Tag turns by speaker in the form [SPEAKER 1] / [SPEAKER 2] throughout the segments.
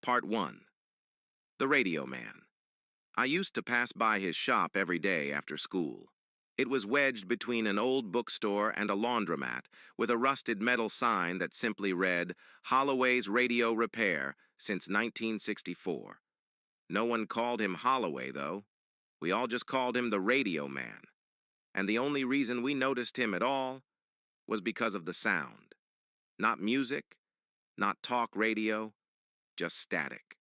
[SPEAKER 1] Part 1. The Radio Man. I used to pass by his shop every day after school. It was wedged between an old bookstore and a laundromat with a rusted metal sign that simply read, Holloway's Radio Repair, since 1964. No one called him Holloway, though. We all just called him the Radio Man. And the only reason we noticed him at all was because of the sound. Not music, not talk radio, just static.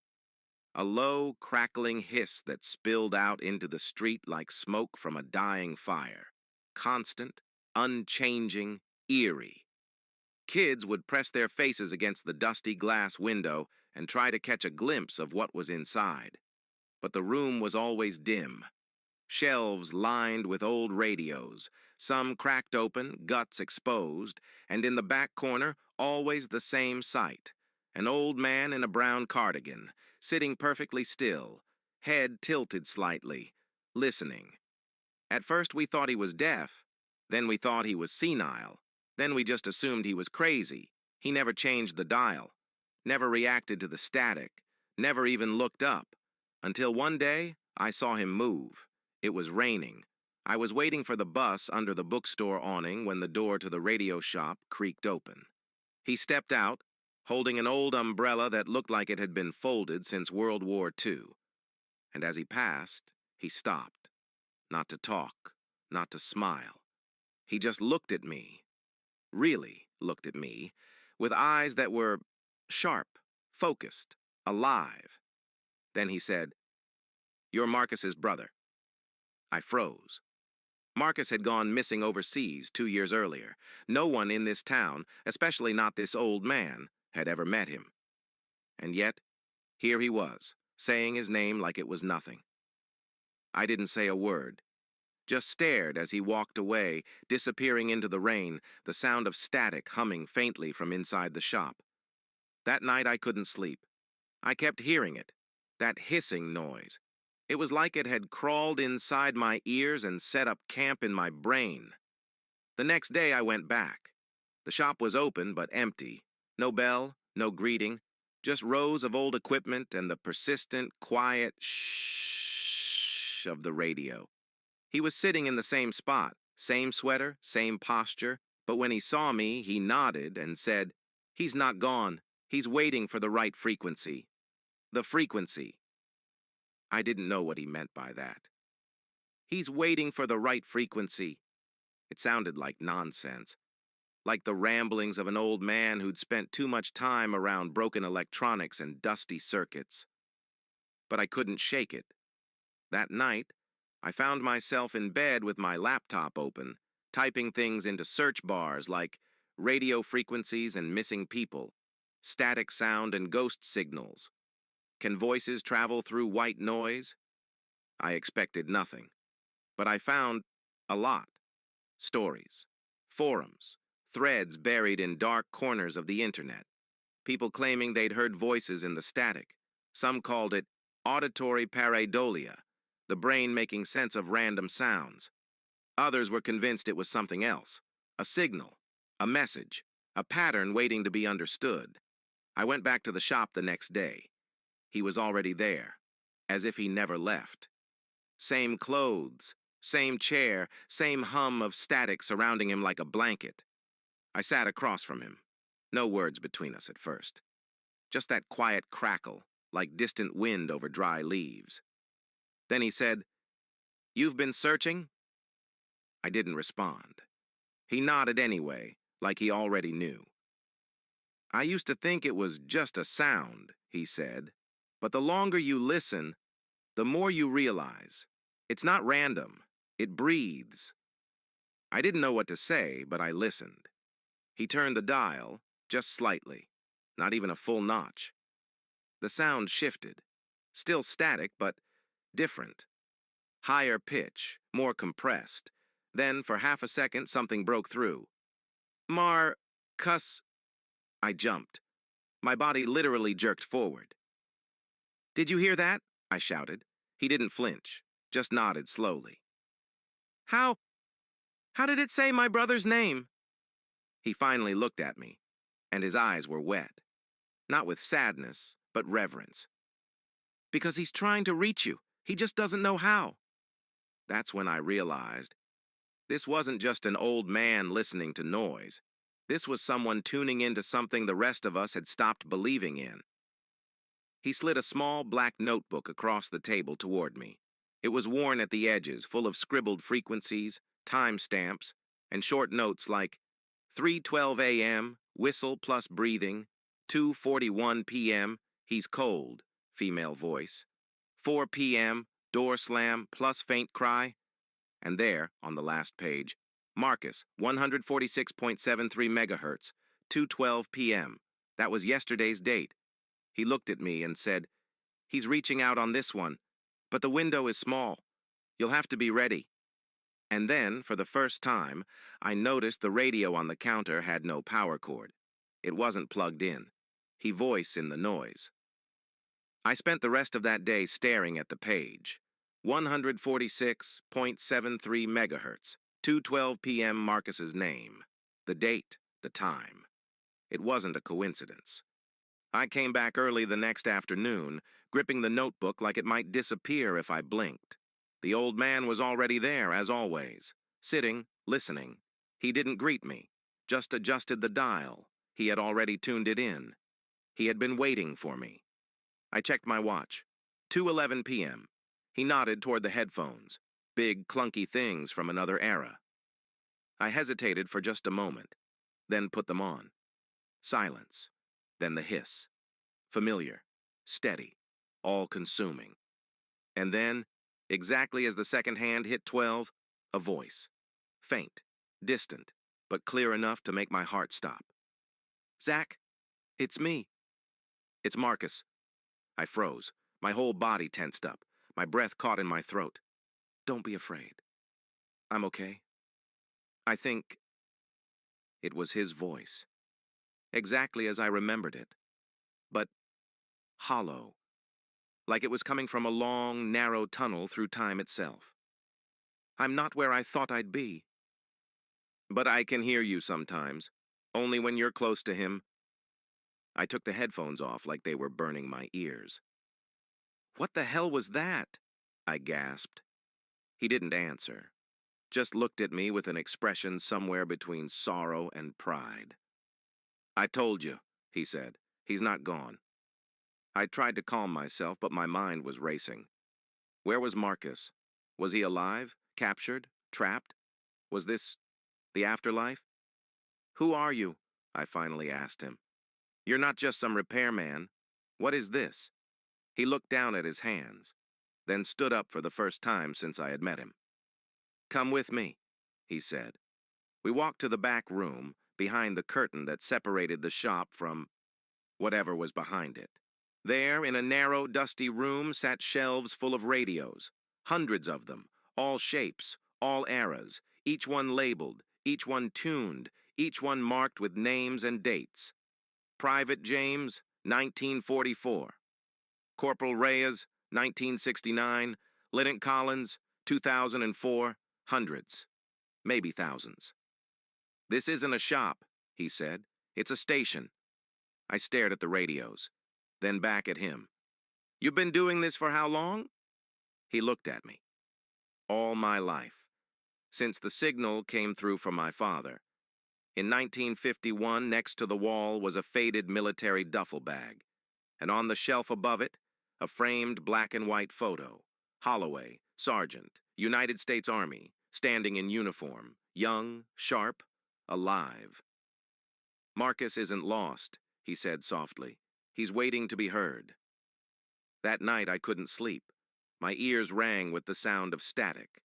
[SPEAKER 1] A low, crackling hiss that spilled out into the street like smoke from a dying fire. Constant, unchanging, eerie. Kids would press their faces against the dusty glass window and try to catch a glimpse of what was inside. But the room was always dim. Shelves lined with old radios, some cracked open, guts exposed, and in the back corner, always the same sight. An old man in a brown cardigan, sitting perfectly still, head tilted slightly, listening. At first we thought he was deaf, then we thought he was senile, then we just assumed he was crazy. He never changed the dial, never reacted to the static, never even looked up, until one day I saw him move. It was raining. I was waiting for the bus under the bookstore awning when the door to the radio shop creaked open. He stepped out, holding an old umbrella that looked like it had been folded since World War II. And as he passed, he stopped. Not to talk, not to smile. He just looked at me. Really looked at me, with eyes that were sharp, focused, alive. Then he said, "You're Marcus's brother." I froze. Marcus had gone missing overseas 2 years earlier. No one in this town, especially not this old man, had ever met him. And yet, here he was, saying his name like it was nothing. I didn't say a word, just stared as he walked away, disappearing into the rain, the sound of static humming faintly from inside the shop. That night I couldn't sleep. I kept hearing it, that hissing noise. It was like it had crawled inside my ears and set up camp in my brain. The next day I went back. The shop was open but empty. No bell, no greeting, just rows of old equipment and the persistent, quiet shh of the radio. He was sitting in the same spot, same sweater, same posture, but when he saw me, he nodded and said, "He's not gone. He's waiting for the right frequency." The frequency. I didn't know what he meant by that. He's waiting for the right frequency. It sounded like nonsense. Like the ramblings of an old man who'd spent too much time around broken electronics and dusty circuits. But I couldn't shake it. That night, I found myself in bed with my laptop open, typing things into search bars like radio frequencies and missing people, static sound and ghost signals. Can voices travel through white noise? I expected nothing, but I found a lot. Stories, forums, threads buried in dark corners of the internet. People claiming they'd heard voices in the static. Some called it auditory pareidolia, the brain making sense of random sounds. Others were convinced it was something else, a signal, a message, a pattern waiting to be understood. I went back to the shop the next day. He was already there, as if he never left. Same clothes, same chair, same hum of static surrounding him like a blanket. I sat across from him. No words between us at first. Just that quiet crackle, like distant wind over dry leaves. Then he said, "You've been searching?" I didn't respond. He nodded anyway, like he already knew. "I used to think it was just a sound," he said. "But the longer you listen, the more you realize. It's not random. It breathes." I didn't know what to say, but I listened. He turned the dial, just slightly, not even a full notch. The sound shifted. Still static, but different. Higher pitch, more compressed. Then, for half a second, something broke through. "Cuss." I jumped. My body literally jerked forward. "Did you hear that?" I shouted. He didn't flinch, just nodded slowly. How did it say my brother's name?" He finally looked at me, and his eyes were wet. Not with sadness, but reverence. Because he's trying to reach you. He just doesn't know how. That's when I realized this wasn't just an old man listening to noise. This was someone tuning into something the rest of us had stopped believing in. He slid a small black notebook across the table toward me. It was worn at the edges, full of scribbled frequencies, timestamps, and short notes like 3:12 a.m., whistle plus breathing, 2:41 p.m., he's cold, female voice, 4 p.m., door slam plus faint cry, and there, on the last page, Marcus, 146.73 megahertz, 2:12 p.m. That was yesterday's date. He looked at me and said, "He's reaching out on this one, but the window is small. You'll have to be ready." And then, for the first time, I noticed the radio on the counter had no power cord. It wasn't plugged in. He voiced in the noise. I spent the rest of that day staring at the page. 146.73 megahertz, 2:12 p.m. Marcus's name. The date, the time. It wasn't a coincidence. I came back early the next afternoon, gripping the notebook like it might disappear if I blinked. The old man was already there, as always, sitting, listening. He didn't greet me, just adjusted the dial. He had already tuned it in. He had been waiting for me. I checked my watch. 2:11 p.m. He nodded toward the headphones, big, clunky things from another era. I hesitated for just a moment, then put them on. Silence. Then the hiss. Familiar, steady, all-consuming. And then, exactly as the second hand hit 12, a voice. Faint, distant, but clear enough to make my heart stop. "Zach, it's me." "It's Marcus." I froze, my whole body tensed up, my breath caught in my throat. "Don't be afraid. I'm okay. I think..." It was his voice. Exactly as I remembered it. But hollow. Like it was coming from a long, narrow tunnel through time itself. "I'm not where I thought I'd be." "But I can hear you sometimes. Only when you're close to him." I took the headphones off like they were burning my ears. "What the hell was that?" I gasped. He didn't answer. Just looked at me with an expression somewhere between sorrow and pride. "I told you," he said. "He's not gone." I tried to calm myself, but my mind was racing. Where was Marcus? Was he alive? Captured? Trapped? Was this the afterlife? "Who are you?" I finally asked him. "You're not just some repairman. What is this?" He looked down at his hands, then stood up for the first time since I had met him. "Come with me," he said. We walked to the back room, behind the curtain that separated the shop from whatever was behind it. There, in a narrow, dusty room, sat shelves full of radios. Hundreds of them, all shapes, all eras, each one labeled, each one tuned, each one marked with names and dates. Private James, 1944. Corporal Reyes, 1969. Lieutenant Collins, 2004. Hundreds. Maybe thousands. "This isn't a shop," he said. "It's a station." I stared at the radios, then back at him. "You've been doing this for how long?" He looked at me. "All my life. Since the signal came through from my father. In 1951, next to the wall was a faded military duffel bag, and on the shelf above it, a framed black and white photo. Holloway, Sergeant, United States Army, standing in uniform, young, sharp, alive. "Marcus isn't lost," he said softly. "He's waiting to be heard." That night I couldn't sleep. My ears rang with the sound of static.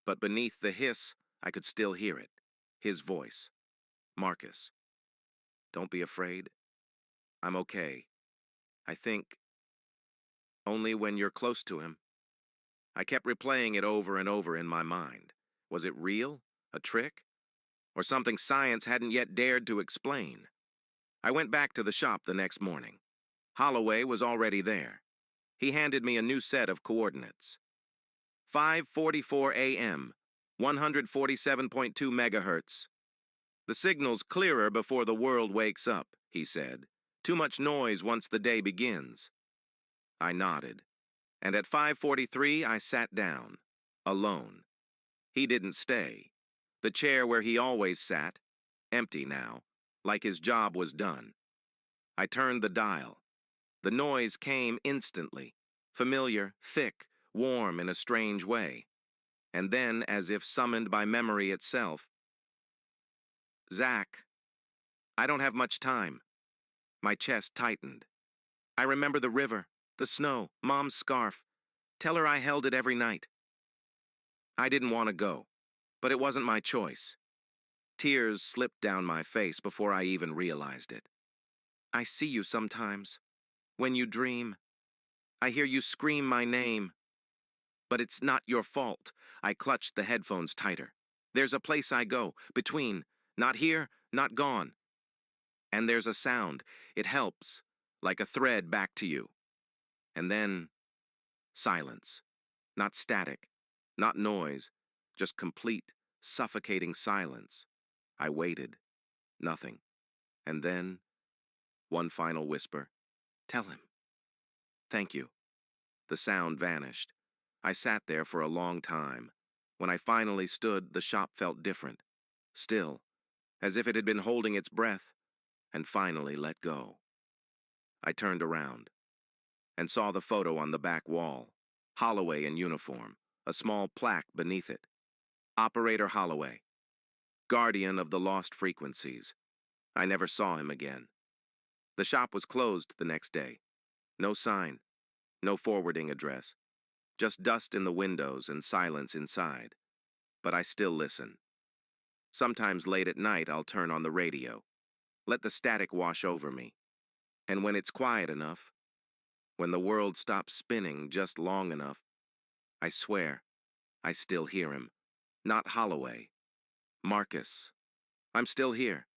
[SPEAKER 1] But beneath the hiss, I could still hear it. His voice. "Marcus. Don't be afraid. I'm okay. I think only when you're close to him." I kept replaying it over and over in my mind. Was it real? A trick? Or something science hadn't yet dared to explain? I went back to the shop the next morning. Holloway was already there. He handed me a new set of coordinates. 5:44 a.m., 147.2 megahertz. "The signal's clearer before the world wakes up," he said. Too much noise once the day begins. I nodded, and at 5:43 I sat down, alone. He didn't stay. The chair where he always sat, empty now, like his job was done. I turned the dial. The noise came instantly, familiar, thick, warm in a strange way. And then, as if summoned by memory itself, "Zach, I don't have much time." My chest tightened. "I remember the river, the snow, Mom's scarf. Tell her I held it every night." I didn't want to go, but it wasn't my choice. Tears slipped down my face before I even realized it. "I see you sometimes. When you dream. I hear you scream my name. But it's not your fault." I clutched the headphones tighter. "There's a place I go, between, not here, not gone. And there's a sound. It helps, like a thread back to you." And then, silence. Not static, not noise, just complete, suffocating silence. I waited. Nothing. And then, one final whisper. "Tell him." "Thank you." The sound vanished. I sat there for a long time. When I finally stood, the shop felt different. Still, as if it had been holding its breath, and finally let go. I turned around and saw the photo on the back wall. Holloway in uniform, a small plaque beneath it. Operator Holloway, guardian of the lost frequencies. I never saw him again. The shop was closed the next day. No sign, no forwarding address. Just dust in the windows and silence inside. But I still listen. Sometimes late at night I'll turn on the radio. Let the static wash over me. And when it's quiet enough, when the world stops spinning just long enough, I swear, I still hear him. Not Holloway. Marcus. I'm still here.